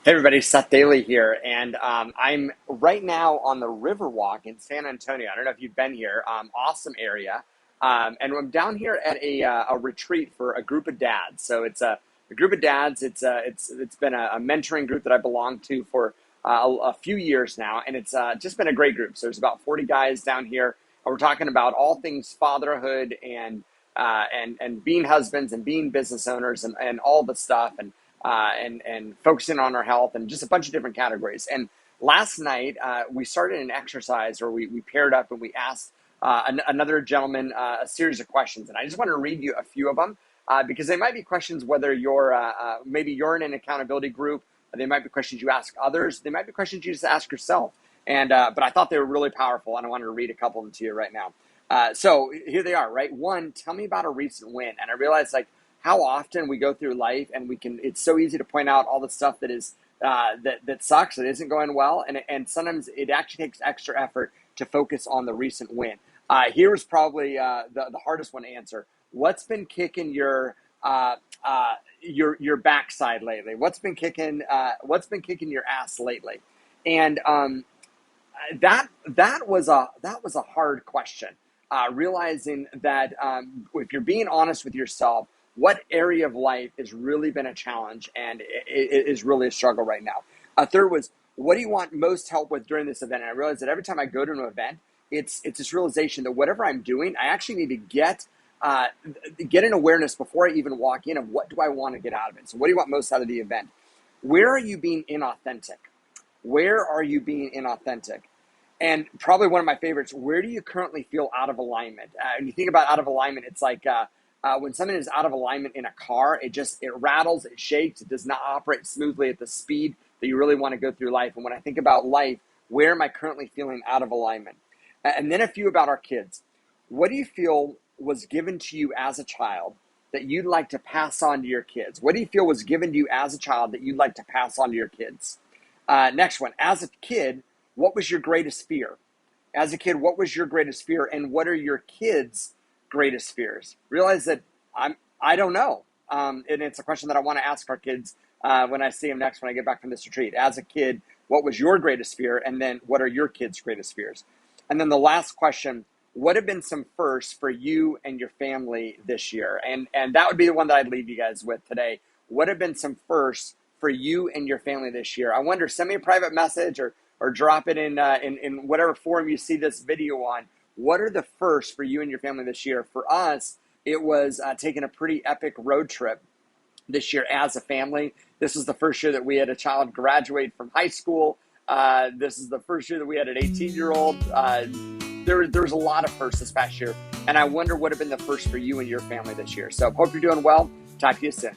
Hey everybody, Seth Dailey here, and I'm right now on the Riverwalk in San Antonio. I don't know if you've been here. Awesome area, and I'm down here at a retreat for a group of dads. So it's a group of dads. It's been a mentoring group that I belong to for a few years now, and it's just been a great group. So there's about 40 guys down here. And we're talking about all things fatherhood and being husbands and being business owners and all the stuff and focusing on our health and just a bunch of different categories. And last night we started an exercise where we paired up and we asked another gentleman a series of questions. And I just want to read you a few of them because they might be questions whether you're maybe you're in an accountability group. They might be questions you ask others. They might be questions you just ask yourself. And but I thought they were really powerful, and I wanted to read a couple of them to you right now. So here they are, right? One, tell me about a recent win. And I realized how often we go through life and it's so easy to point out all the stuff that is that sucks, that isn't going well, and sometimes it actually takes extra effort to focus on the recent win. Here's probably the hardest one to answer. What's been kicking your backside lately? What's been kicking your ass lately? And that was a hard question. Realizing that if you're being honest with yourself, what area of life has really been a challenge and it is really a struggle right now. A third was, what do you want most help with during this event? And I realized that every time I go to an event, it's this realization that whatever I'm doing, I actually need to get an awareness before I even walk in of what do I want to get out of it. So what do you want most out of the event? Where are you being inauthentic? Where are you being inauthentic? And probably one of my favorites, where do you currently feel out of alignment? When you think about out of alignment, it's like when something is out of alignment in a car, it rattles, it shakes, it does not operate smoothly at the speed that you really want to go through life. And when I think about life, where am I currently feeling out of alignment? And then a few about our kids. What do you feel was given to you as a child that you'd like to pass on to your kids? What do you feel was given to you as a child that you'd like to pass on to your kids? Next one, as a kid, what was your greatest fear? As a kid, what was your greatest fear, and what are your kids' greatest fears? Realize that I don't know, and it's a question that I want to ask our kids when I see them next when I get back from this retreat. As a kid, what was your greatest fear, and then what are your kids' greatest fears? And then the last question: what have been some firsts for you and your family this year? And that would be the one that I'd leave you guys with today. What have been some firsts for you and your family this year? I wonder, send me a private message or drop it in whatever forum you see this video on. What are the firsts for you and your family this year? For us, it was taking a pretty epic road trip this year as a family. This is the first year that we had a child graduate from high school. This is the first year that we had an 18-year-old. There was a lot of firsts this past year, and I wonder what have been the first for you and your family this year. So hope you're doing well. Talk to you soon.